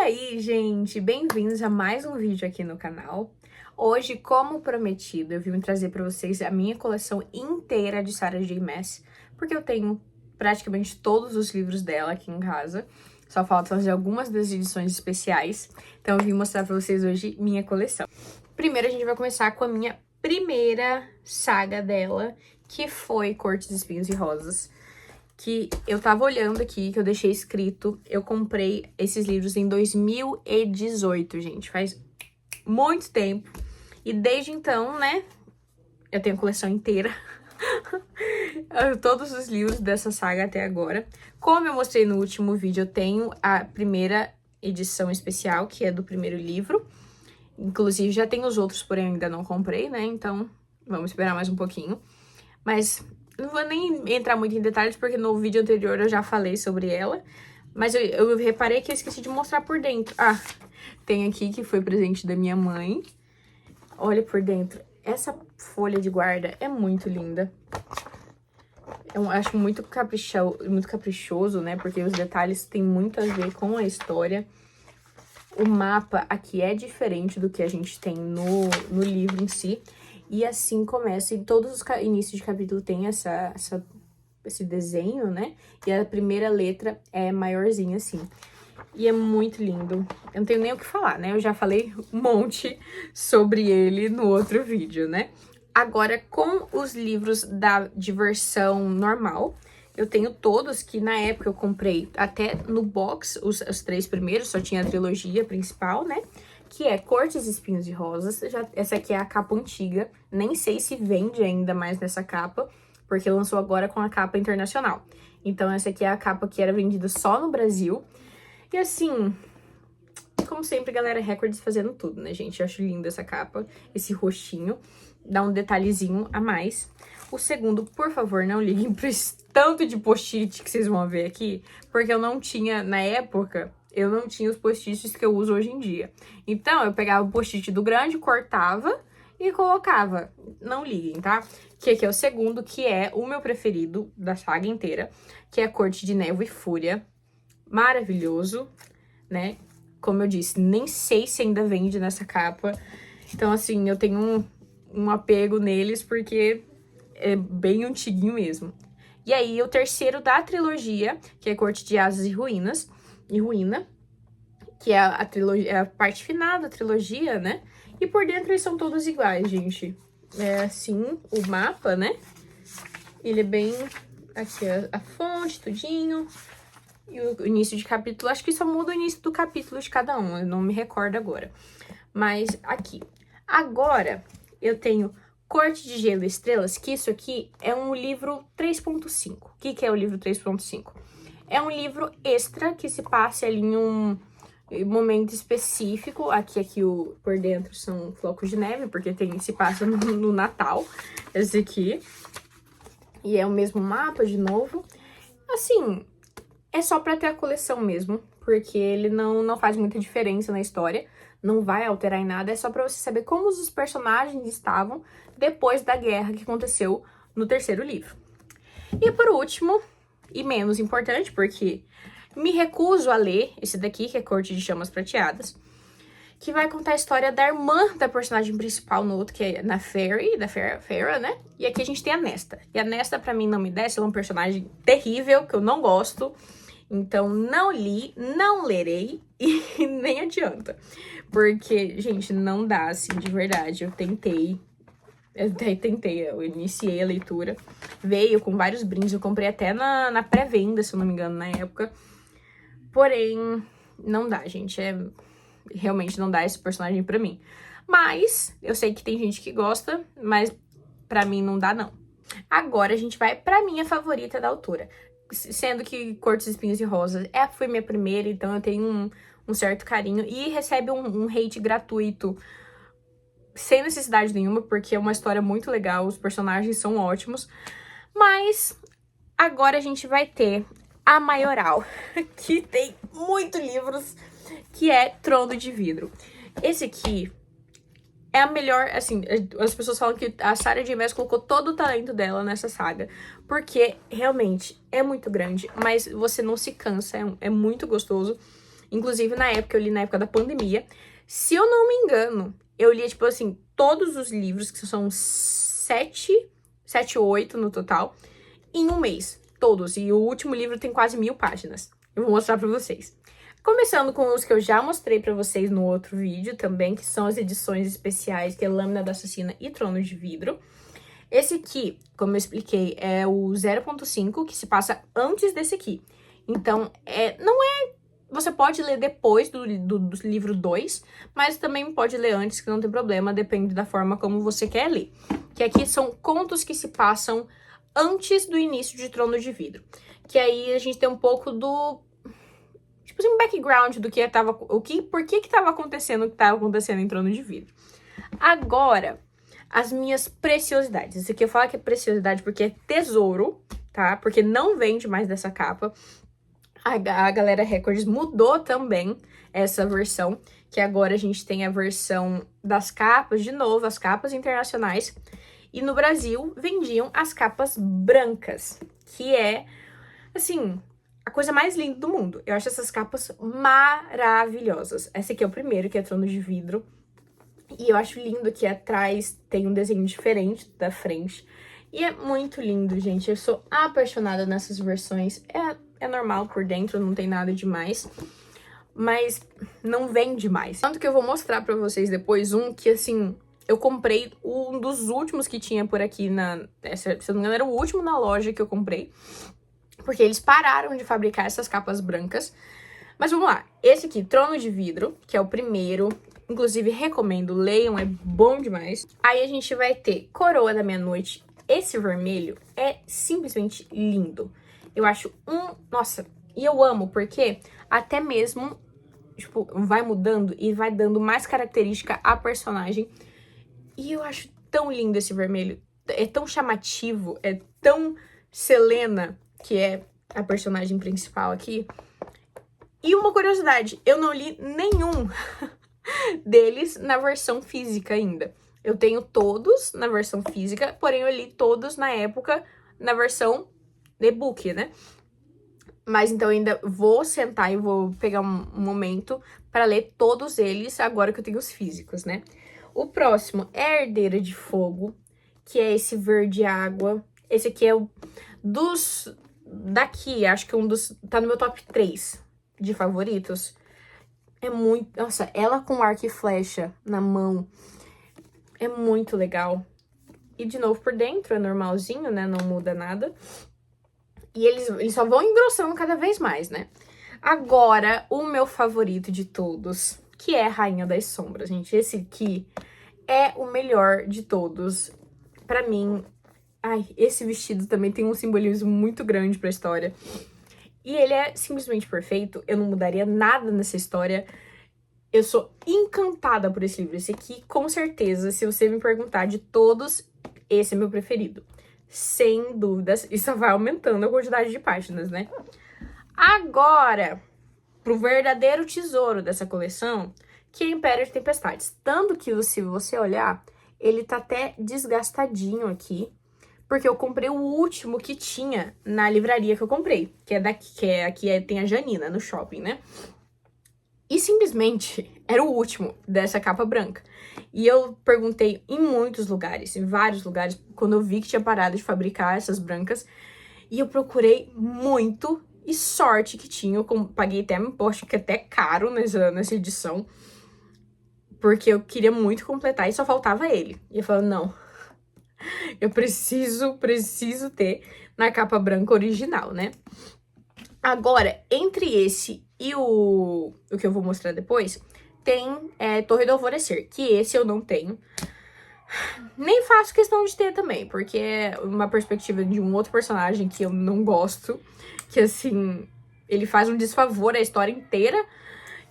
aí, gente? Bem-vindos a mais um vídeo aqui no canal. Hoje, como prometido, eu vim trazer pra vocês a minha coleção inteira de Sarah J. Maas, porque eu tenho praticamente todos os livros dela aqui em casa. Só falta fazer algumas das edições especiais. Então eu vim mostrar pra vocês hoje minha coleção. Primeiro a gente vai começar com a minha primeira saga dela, que foi Cortes, Espinhos e Rosas. Que eu tava olhando aqui, que eu deixei escrito, eu comprei esses livros em 2018, gente, faz muito tempo. E desde então, né, eu tenho a coleção inteira, todos os livros dessa saga até agora. Como eu mostrei no último vídeo, eu tenho a primeira edição especial, que é do primeiro livro. Inclusive, já tem os outros, porém eu ainda não comprei, né, então vamos esperar mais um pouquinho. Mas não vou nem entrar muito em detalhes, porque no vídeo anterior eu já falei sobre ela. Mas eu reparei que eu esqueci de mostrar por dentro. Ah, tem aqui que foi presente da minha mãe. Olha por dentro. Essa folha de guarda é muito linda. Eu acho muito caprichoso, né? Porque os detalhes têm muito a ver com a história. O mapa aqui é diferente do que a gente tem no livro em si. E assim começa, e todos os inícios de capítulo tem esse desenho, né? E a primeira letra é maiorzinha assim. E é muito lindo. Eu não tenho nem o que falar, né? Eu já falei um monte sobre ele no outro vídeo, né? Agora, com os livros de versão normal, eu tenho todos que na época eu comprei até no box, os 3 primeiros, só tinha a trilogia principal, né? Que é Cortes, Espinhos e Rosas. Essa aqui é a capa antiga. Nem sei se vende ainda mais nessa capa, porque lançou agora com a capa internacional. Então, essa aqui é a capa que era vendida só no Brasil. E assim, como sempre, galera, Records fazendo tudo, né, gente? Eu acho linda essa capa, esse rostinho. Dá um detalhezinho a mais. O segundo, por favor, não liguem para esse tanto de post-it que vocês vão ver aqui, porque eu não tinha, na época... Eu não tinha os post-its que eu uso hoje em dia. Então, eu pegava o post-it do grande, cortava e colocava. Não liguem, tá? Que aqui é o segundo, que é o meu preferido da saga inteira, que é Corte de Névoa e Fúria. Maravilhoso, né? Como eu disse, nem sei se ainda vende nessa capa. Então, assim, eu tenho um apego neles, porque é bem antiguinho mesmo. E aí, o terceiro da trilogia, que é Corte de Asas e Ruína, que é a trilogia, é a parte final da trilogia, né? E por dentro eles são todos iguais, gente. É assim, o mapa, né? Ele é bem... Aqui a fonte, tudinho. E o início de capítulo, acho que só muda o início do capítulo de cada um, eu não me recordo agora. Mas aqui. Agora, eu tenho Corte de Gelo e Estrelas, que isso aqui é um livro 3.5. O que é o livro 3.5? É um livro extra que se passa ali em um momento específico. Aqui por dentro são flocos de neve, porque se passa no Natal, esse aqui. E é o mesmo mapa de novo. Assim, é só pra ter a coleção mesmo, porque ele não faz muita diferença na história. Não vai alterar em nada, é só pra você saber como os personagens estavam depois da guerra que aconteceu no terceiro livro. E por último... E menos importante, porque me recuso a ler esse daqui, que é Corte de Chamas Prateadas, que vai contar a história da irmã da personagem principal no outro, que é da Feyre, né? E aqui a gente tem a Nesta. E a Nesta, pra mim, não me desce, ela é um personagem terrível, que eu não gosto. Então, não li, não lerei e nem adianta. Porque, gente, não dá, assim, de verdade. Eu iniciei a leitura, veio com vários brindes, eu comprei até na pré-venda, se eu não me engano, na época. Porém, não dá, gente, realmente não dá esse personagem pra mim. Mas, eu sei que tem gente que gosta, mas pra mim não dá, não. Agora a gente vai pra minha favorita da autora, sendo que Cortes, Espinhos e Rosas foi minha primeira, então eu tenho um certo carinho, e recebe um hate gratuito, sem necessidade nenhuma, porque é uma história muito legal, os personagens são ótimos. Mas agora a gente vai ter a Maioral, que tem muitos livros, que é Trono de Vidro. Esse aqui é a melhor, assim, as pessoas falam que a Sarah J. Maas colocou todo o talento dela nessa saga, porque realmente é muito grande, mas você não se cansa, é muito gostoso. Inclusive, na época, eu li na época da pandemia. Se eu não me engano, eu li, tipo assim, todos os livros, que são 7 ou 8 no total, em um mês. Todos. E o último livro tem quase 1000 páginas. Eu vou mostrar pra vocês. Começando com os que eu já mostrei pra vocês no outro vídeo também, que são as edições especiais, que é Lâmina da Assassina e Trono de Vidro. Esse aqui, como eu expliquei, é o 0.5, que se passa antes desse aqui. Então, você pode ler depois do livro 2, mas também pode ler antes, que não tem problema, depende da forma como você quer ler. Que aqui são contos que se passam antes do início de Trono de Vidro. Que aí a gente tem um pouco do... tipo assim, um background do que tava... por que tava acontecendo o que tava acontecendo em Trono de Vidro. Agora, as minhas preciosidades. Esse aqui eu falo que é preciosidade porque é tesouro, tá? Porque não vende mais dessa capa. A Galera Records mudou também essa versão, que agora a gente tem a versão das capas, de novo, as capas internacionais. E no Brasil, vendiam as capas brancas, que é, assim, a coisa mais linda do mundo. Eu acho essas capas maravilhosas. Esse aqui é o primeiro, que é Trono de Vidro. E eu acho lindo que atrás tem um desenho diferente da frente. E é muito lindo, gente. Eu sou apaixonada nessas versões. É normal por dentro, não tem nada demais. Mas não vende mais. Tanto que eu vou mostrar pra vocês depois um que, assim, eu comprei um dos últimos que tinha por aqui se eu não me engano, era o último na loja que eu comprei. Porque eles pararam de fabricar essas capas brancas. Mas vamos lá. Esse aqui, Trono de Vidro, que é o primeiro. Inclusive, recomendo, leiam, é bom demais. Aí a gente vai ter Coroa da Meia-Noite. Esse vermelho é simplesmente lindo. Eu acho nossa, e eu amo, porque até mesmo, tipo, vai mudando e vai dando mais característica à personagem. E eu acho tão lindo esse vermelho. É tão chamativo, é tão Selena, que é a personagem principal aqui. E uma curiosidade, eu não li nenhum deles na versão física ainda. Eu tenho todos na versão física, porém eu li todos na época na versão e-book, né? Mas então eu ainda vou sentar e vou pegar um momento para ler todos eles agora que eu tenho os físicos, né? O próximo é a Herdeira de Fogo, que é esse verde água. Esse aqui é daqui, acho que tá no meu top 3 de favoritos. É muito... Nossa, ela com arco e flecha na mão é muito legal. E, de novo, por dentro é normalzinho, né? Não muda nada. E eles só vão engrossando cada vez mais, né? Agora, o meu favorito de todos, que é Rainha das Sombras, gente. Esse aqui é o melhor de todos. Pra mim... Ai, esse vestido também tem um simbolismo muito grande pra história. E ele é simplesmente perfeito. Eu não mudaria nada nessa história. Eu sou encantada por esse livro. Esse aqui, com certeza, se você me perguntar de todos, esse é meu preferido. Sem dúvidas. E só vai aumentando a quantidade de páginas, né? Agora, pro verdadeiro tesouro dessa coleção, que é Império de Tempestades. Tanto que, se você olhar, ele tá até desgastadinho aqui. Porque eu comprei o último que tinha na livraria que eu comprei. Que é daqui, tem a Janina, no shopping, né? E simplesmente era o último dessa capa branca. E eu perguntei em muitos lugares, em vários lugares, quando eu vi que tinha parado de fabricar essas brancas. E eu procurei muito, e sorte que tinha. Eu paguei até, acho que até caro nessa edição. Porque eu queria muito completar e só faltava ele. E eu falei, não, eu preciso ter na capa branca original, né? Agora, entre esse e o que eu vou mostrar depois, tem Torre do Alvorecer, que esse eu não tenho. Nem faço questão de ter também, porque é uma perspectiva de um outro personagem que eu não gosto, que assim, ele faz um desfavor à história inteira,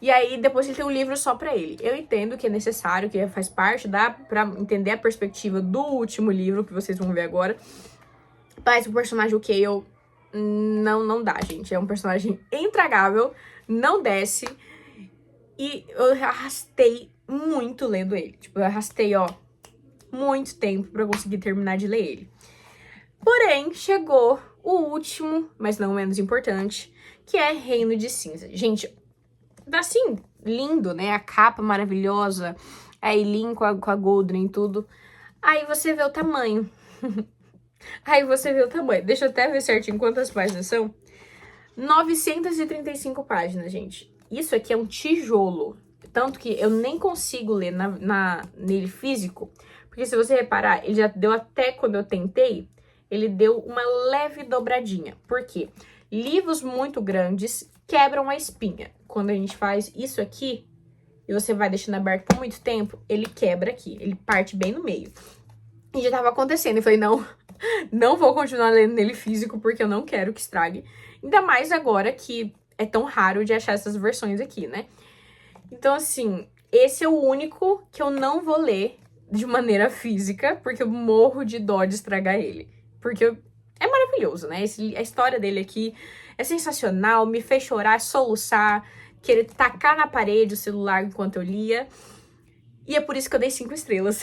e aí depois ele tem um livro só pra ele. Eu entendo que é necessário, que faz parte, dá pra entender a perspectiva do último livro, que vocês vão ver agora, mas o personagem, o Kael, não dá, gente. É um personagem intragável, não desce. E eu arrastei muito lendo ele. Tipo, eu arrastei, ó, muito tempo pra conseguir terminar de ler ele. Porém, chegou o último, mas não menos importante, que é Reino de Cinza. Gente, assim, lindo, né? A capa maravilhosa, a Eileen com a Goldring e tudo. Aí você vê o tamanho. Aí você vê o tamanho. Deixa eu até ver certinho quantas páginas são. 935 páginas, gente. Isso aqui é um tijolo. Tanto que eu nem consigo ler nele físico. Porque se você reparar, ele já deu até quando eu tentei, ele deu uma leve dobradinha. Por quê? Livros muito grandes quebram a espinha. Quando a gente faz isso aqui, e você vai deixando aberto por muito tempo, ele quebra aqui. Ele parte bem no meio. E já tava acontecendo. Eu falei, não vou continuar lendo nele físico, porque eu não quero que estrague. Ainda mais agora que é tão raro de achar essas versões aqui, né? Então, assim, esse é o único que eu não vou ler de maneira física, porque eu morro de dó de estragar ele. Porque é maravilhoso, né? A história dele aqui é sensacional, me fez chorar, soluçar, querer tacar na parede o celular enquanto eu lia. E é por isso que eu dei 5 estrelas.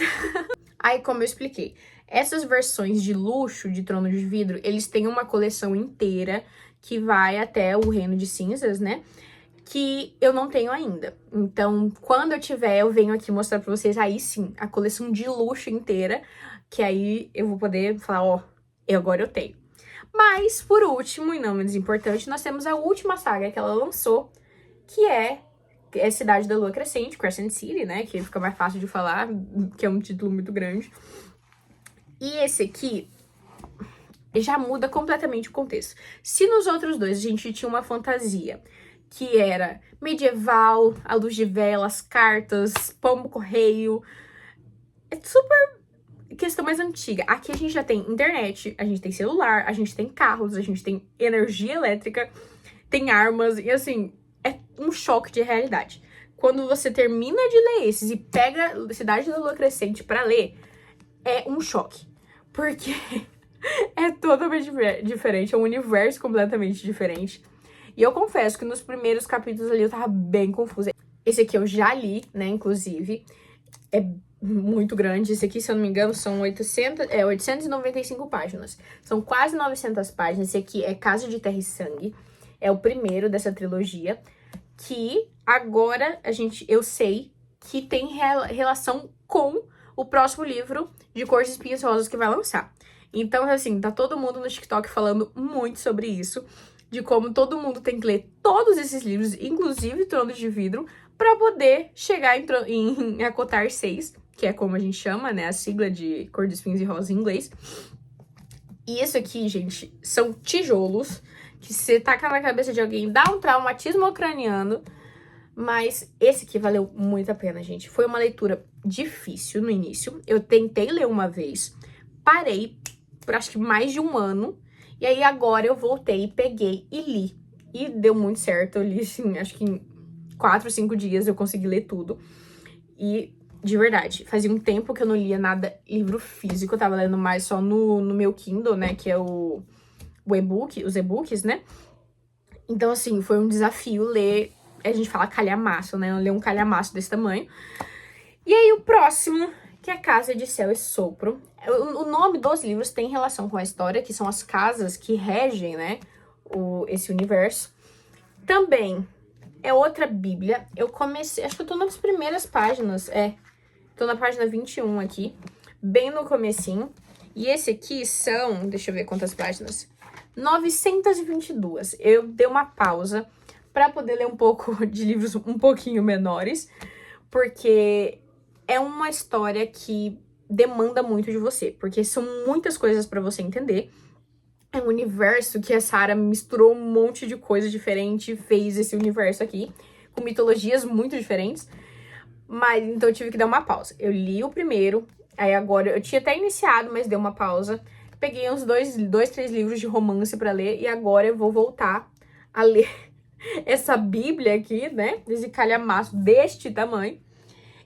Aí, como eu expliquei, essas versões de luxo de Trono de Vidro, eles têm uma coleção inteira que vai até o Reino de Cinzas, né? Que eu não tenho ainda. Então, quando eu tiver, eu venho aqui mostrar pra vocês, aí sim, a coleção de luxo inteira, que aí eu vou poder falar, ó, agora eu tenho. Mas, por último, e não menos importante, nós temos a última saga que ela lançou, que é Cidade da Lua Crescente, Crescent City, né? Que fica mais fácil de falar, que é um título muito grande. E esse aqui já muda completamente o contexto. Se nos outros dois a gente tinha uma fantasia que era medieval, a luz de velas, cartas, pombo-correio, é super questão mais antiga. Aqui a gente já tem internet, a gente tem celular, a gente tem carros, a gente tem energia elétrica, tem armas, e assim, é um choque de realidade. Quando você termina de ler esses e pega Cidade da Lua Crescente pra ler, é um choque. Porque é totalmente diferente, é um universo completamente diferente. E eu confesso que nos primeiros capítulos ali eu tava bem confusa. Esse aqui eu já li, né, inclusive. É muito grande. Esse aqui, se eu não me engano, são 895 páginas. São quase 900 páginas. Esse aqui é Casa de Terra e Sangue. É o primeiro dessa trilogia. Que agora eu sei que tem relação com o próximo livro de Cores de Espinhos Rosas que vai lançar. Então, assim, tá todo mundo no TikTok falando muito sobre isso, de como todo mundo tem que ler todos esses livros, inclusive Trono de Vidro, para poder chegar em Acotar 6, que é como a gente chama, né, a sigla de Cor de Espinhos e Rosas em inglês. E isso aqui, gente, são tijolos que se taca na cabeça de alguém, dá um traumatismo craniano, mas esse aqui valeu muito a pena, gente. Foi uma leitura difícil no início. Eu tentei ler uma vez, parei por acho que mais de um ano, e aí agora eu voltei, peguei e li. E deu muito certo, eu li assim, acho que em 4, 5 dias eu consegui ler tudo. E, de verdade, fazia um tempo que eu não lia nada livro físico, eu tava lendo mais só no meu Kindle, né, que é o e-book, os e-books, né. Então, assim, foi um desafio ler, a gente fala calhamaço, né, eu ler um calhamaço desse tamanho. E aí o próximo, que é Casa de Céu e Sopro. O nome dos livros tem relação com a história, que são as casas que regem, né, esse universo. Também é outra bíblia. Eu comecei, acho que eu tô nas primeiras páginas, tô na página 21 aqui, bem no comecinho. E esse aqui são, deixa eu ver quantas páginas, 922. Eu dei uma pausa pra poder ler um pouco de livros um pouquinho menores, porque é uma história que demanda muito de você, porque são muitas coisas pra você entender. É um universo que a Sarah misturou um monte de coisa diferente, fez esse universo aqui, com mitologias muito diferentes. Mas, então eu tive que dar uma pausa. Eu li o primeiro, aí agora eu tinha até iniciado, mas dei uma pausa. Peguei uns 3 livros de romance pra ler, e agora eu vou voltar a ler essa bíblia aqui, né, desse calhamaço deste tamanho.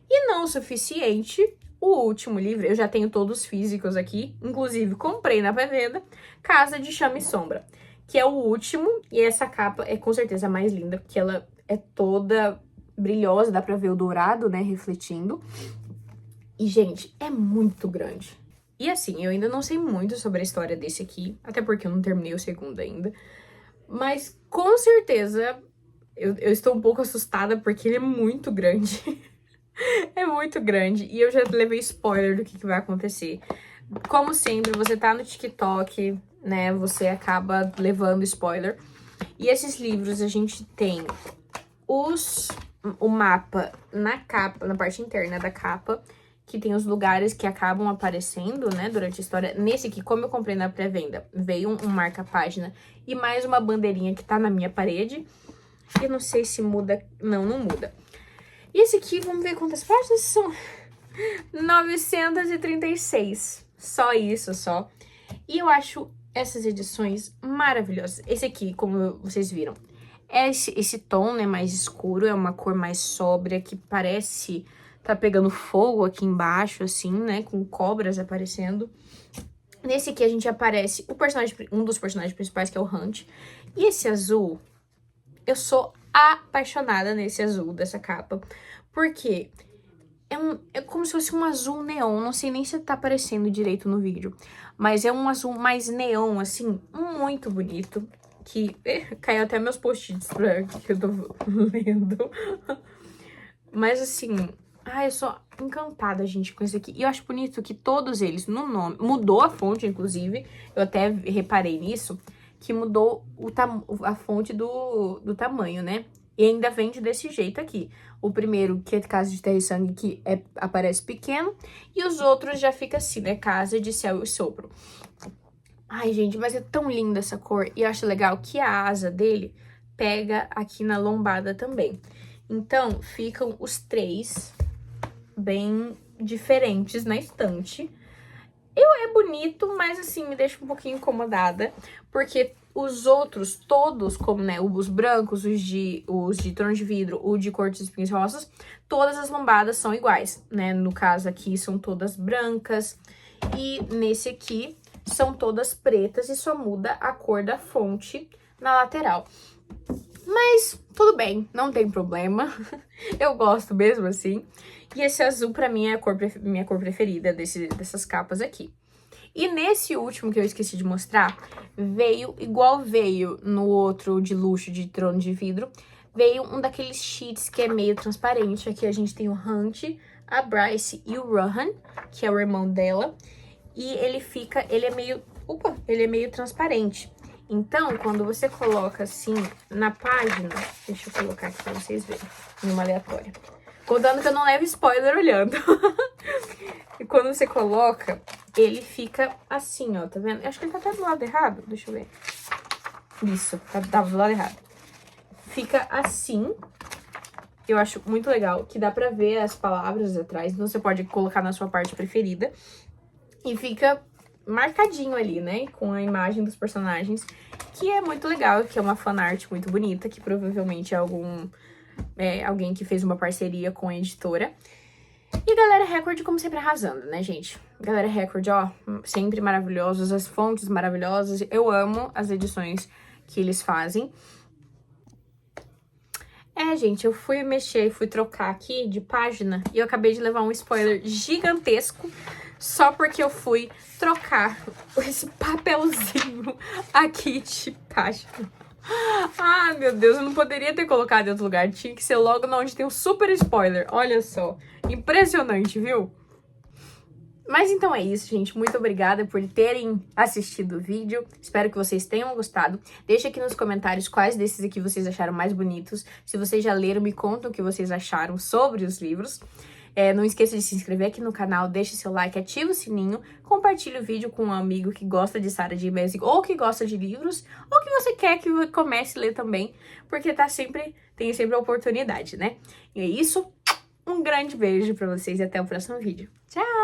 E não o suficiente, o último livro, eu já tenho todos físicos aqui, inclusive comprei na pré-venda, Casa de Chama e Sombra, que é o último, e essa capa é com certeza a mais linda, porque ela é toda brilhosa, dá pra ver o dourado, né, refletindo. E, gente, é muito grande. E assim, eu ainda não sei muito sobre a história desse aqui, até porque eu não terminei o segundo ainda, mas com certeza Eu estou um pouco assustada porque ele é muito grande. É muito grande. E eu já levei spoiler do que vai acontecer. Como sempre, você tá no TikTok, né? Você acaba levando spoiler. E esses livros, a gente tem o mapa na capa, na parte interna da capa, que tem os lugares que acabam aparecendo, né, durante a história. Nesse aqui, como eu comprei na pré-venda, veio um marca-página e mais uma bandeirinha que tá na minha parede. Eu não sei se muda. Não, não muda. E esse aqui, vamos ver quantas páginas são. 936. Só isso, só. E eu acho essas edições maravilhosas. Esse aqui, como vocês viram, é esse tom, né, mais escuro. É uma cor mais sóbria, que parece tá pegando fogo aqui embaixo, assim, né, com cobras aparecendo. Nesse aqui a gente aparece um dos personagens principais, que é o Hunt. E esse azul, eu sou apaixonada nesse azul dessa capa, porque é como se fosse um azul neon, não sei nem se tá aparecendo direito no vídeo, mas é um azul mais neon, assim, muito bonito, que caiu até meus post-its que eu tô lendo. Mas assim, eu sou encantada, gente, com esse aqui. E eu acho bonito que todos eles, no nome, mudou a fonte, inclusive, eu até reparei nisso, que mudou a fonte do tamanho, né? E ainda vende desse jeito aqui. O primeiro, que é Casa de Terra e Sangue, que aparece pequeno. E os outros já fica assim, né? Casa de Céu e Sopro. Ai, gente, mas é tão linda essa cor. E eu acho legal que a asa dele pega aqui na lombada também. Então, ficam os três bem diferentes na estante. É bonito, mas assim, me deixa um pouquinho incomodada, porque os outros, todos, como, né, os brancos, os de trono de vidro, o de cortes espinhos rosas, todas as lombadas são iguais, né? No caso aqui, são todas brancas, e nesse aqui, são todas pretas e só muda a cor da fonte na lateral. Mas tudo bem, não tem problema. Eu gosto mesmo assim. E esse azul, pra mim, é minha cor preferida dessas capas aqui. E nesse último que eu esqueci de mostrar, veio, igual veio no outro de luxo de trono de vidro, veio um daqueles sheets que é meio transparente. Aqui a gente tem o Hunt, a Bryce e o Rohan, que é o irmão dela. E ele é meio transparente. Então, quando você coloca assim na página, deixa eu colocar aqui pra vocês verem, numa aleatória. Contando que eu não levo spoiler olhando. E quando você coloca, ele fica assim, ó, tá vendo? Eu acho que ele tá até do lado errado, deixa eu ver. Isso, tava do lado errado. Fica assim. Eu acho muito legal, que dá pra ver as palavras atrás, então você pode colocar na sua parte preferida. E fica marcadinho ali, né, com a imagem dos personagens, que é muito legal, que é uma fanart muito bonita, que provavelmente é alguém que fez uma parceria com a editora. E Galera Record, como sempre, arrasando, né, gente? Galera Record, ó, sempre maravilhosos, as fontes maravilhosas. Eu amo as edições que eles fazem. Gente, eu fui trocar aqui de página e eu acabei de levar um spoiler gigantesco só porque eu fui trocar esse papelzinho aqui de página. Ai, meu Deus, eu não poderia ter colocado em outro lugar. Tinha que ser logo onde tem um super spoiler. Olha só. Impressionante, viu? Mas então é isso, gente. Muito obrigada por terem assistido o vídeo. Espero que vocês tenham gostado. Deixa aqui nos comentários quais desses aqui vocês acharam mais bonitos. Se vocês já leram, me contam o que vocês acharam sobre os livros. Não esqueça de se inscrever aqui no canal, deixe seu like, ativa o sininho, compartilhe o vídeo com um amigo que gosta de Sarah J. Maas ou que gosta de livros, ou que você quer que eu comece a ler também, porque tem sempre a oportunidade, né? E é isso, um grande beijo pra vocês e até o próximo vídeo. Tchau!